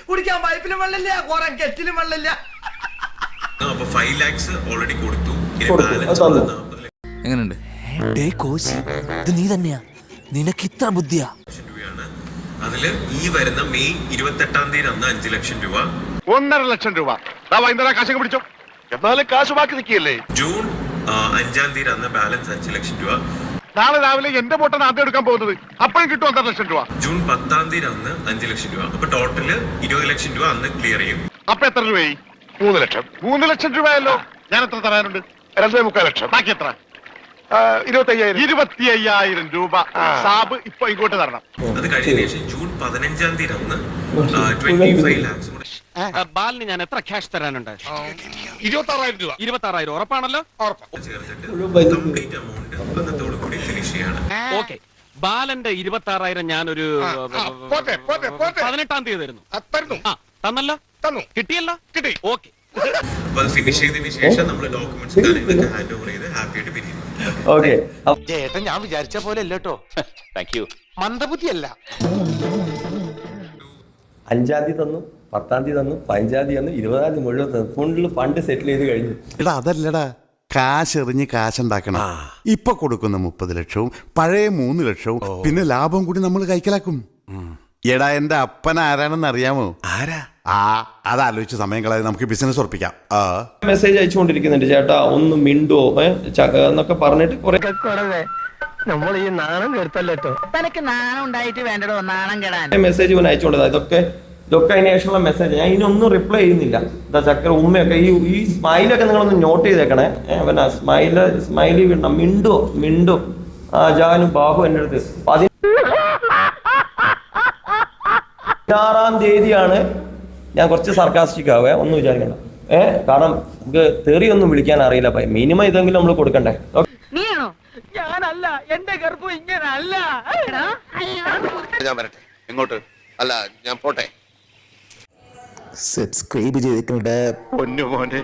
കുടിക്കാൻ പൈപ്പിലും വെള്ളമില്ല, കുറെ കെറ്റിലും വെള്ളമില്ല. അപ്പൊ 5 lakhs ഓൾറെഡി കൊടുത്തു. എങ്ങനെയുണ്ട്? ഇത് നീ തന്നെയാ, നിനക്ക് ഇത്ര ബുദ്ധിയാ? അതില് ഈ വരുന്ന മെയ് 28-ാം തീയതി അന്ന് 5 ലക്ഷം രൂപ, 1.5 ലക്ഷം രൂപ കാശൊക്കെ പിടിച്ചോ, എന്നാലും കാശ് ബാക്കി നിൽക്കിയല്ലേ. ജൂൺ 5-ാം തീയതി അന്ന് ബാലൻസ് 5 ലക്ഷം രൂപ. നാളെ രാവിലെ എന്റെ ബോട്ടാണ് ആദ്യം എടുക്കാൻ പോകുന്നത്, അപ്പോഴും കിട്ടും 1.5 ലക്ഷം രൂപ. ജൂൺ 10-ാം തീയതി അന്ന് 5 ലക്ഷം രൂപ. അപ്പൊ ടോട്ടല് 20 ലക്ഷം രൂപ അന്ന് ക്ലിയർ ചെയ്യും. അപ്പൊ എത്ര രൂപയായി? 3 ലക്ഷം. 3 ലക്ഷം രൂപയല്ലോ. ഞാൻ എത്ര തരാനുണ്ട്? 2.25 ലക്ഷം. ബാക്കി എത്ര? 25,000 രൂപ സാബ് ഇപ്പൊ ഇങ്ങോട്ട് തരണം. അത് കഴിഞ്ഞ ശേഷം ജൂൺ 15-ാം തീയതി അന്ന് 25 lakhs കൂടെ. ബാലിന് ഞാൻ എത്ര ക്യാഷ് തരാനുണ്ട്? 26,000 രൂപ. 26,000 ഉറപ്പാണല്ലോ? ചേർത്തിട്ട് കംപ്ലീറ്റ് എമൗണ്ട് അന്നത്തോടു കൂടി ഫിനിഷ് ചെയ്യാണ്. ഓക്കെ, ബാലന്റെ 26,000 ഞാനൊരു 18-ാം തീയതി തരുന്നു. തന്നല്ലോ? തന്നു. കിട്ടിയല്ലോ? കിട്ടി. ഓക്കെ. അപ്പൊ അത് ഫിനിഷ് ചെയ്തതിന് ശേഷം നമ്മൾ ഡോക്യുമെന്റ്സ് കാര്യങ്ങളൊക്കെ ഹാൻഡ് ഓവർ ചെയ്ത് ഹാപ്പി ആയിട്ട് പിരിയും. ചേട്ടൻ ഞാൻ വിചാരിച്ച പോലെ അല്ല കേട്ടോ. Thank you. മന്ദബുദ്ധിയല്ല. 5-ാം തീയതി തന്നു, 10-ാം തീയതി തന്നു, 15-ാം തീയതി തന്നു, 20-ാം തീയതി മുഴുവൻ തന്നു. ഫുള്ള് ഫണ്ട് സെറ്റിൽ ചെയ്ത് കഴിഞ്ഞു. എടാ അതല്ലടാ, കാശെറിഞ്ഞ് കാശുണ്ടാക്കണം. ഇപ്പൊ കൊടുക്കുന്ന 30 ലക്ഷവും പഴയ 3 ലക്ഷവും പിന്നെ ലാഭം കൂടി നമ്മൾ കൈക്കലാക്കും. എടാ എന്റെ അപ്പൻ ആരാണെന്ന് അറിയാമോ? ആരാ? അതാലോചിച്ച് സമയം കളയാതെ നമുക്ക് ബിസിനസ് ഉറപ്പിക്കാം. മെസ്സേജ് അയച്ചുകൊണ്ടിരിക്കുന്നുണ്ട്, ചേട്ടാ ഒന്ന് മിണ്ടോ എന്നൊക്കെ പറഞ്ഞിട്ട് കുറെ. നമ്മൾ ഈ നാണം കേട്ടല്ലോ. തനക്ക് നാണം ഉണ്ടായിട്ട് വേണ്ടോ നാണം കെടാൻ. മെസ്സേജ് ഇവൻ അയച്ചുകൊണ്ടത്. ഇതൊക്കെ അതിന് ശേഷമുള്ള മെസ്സേജ്. ഞാൻ ഇതിനൊന്നും റിപ്ലൈ ചെയ്യുന്നില്ല. എന്താ ചക്കര ഉമ്മയൊക്കെ ഈ സ്മൈലൊക്കെ നിങ്ങളൊന്ന് നോട്ട് ചെയ്തേക്കണേ. പിന്നെ സ്മൈലി വിടണം. മിണ്ടോ ജാനും ബാഹു എൻ്റെ അടുത്ത് 16-ാം തീയതിയാണ്. ഞാൻ കുറച്ച് സർക്കാസ്റ്റിക് ആവേ, ഒന്നും വിചാരിക്കണ്ട. കാരണം നമുക്ക് തെറിയൊന്നും വിളിക്കാൻ അറിയില്ല. മിനിമം ഇതെങ്കിലും നമ്മൾ കൊടുക്കണ്ടേ. ഞാനല്ല, എന്റെ ഗർഭം ഇങ്ങനല്ല. ഞാൻ വരട്ടെ. എങ്ങോട്ട്? അല്ല ഞാൻ പോട്ടെ. സബ്സ്ക്രൈബ് ചെയ്തിട്ടുണ്ട് പൊന്നു മോനെ.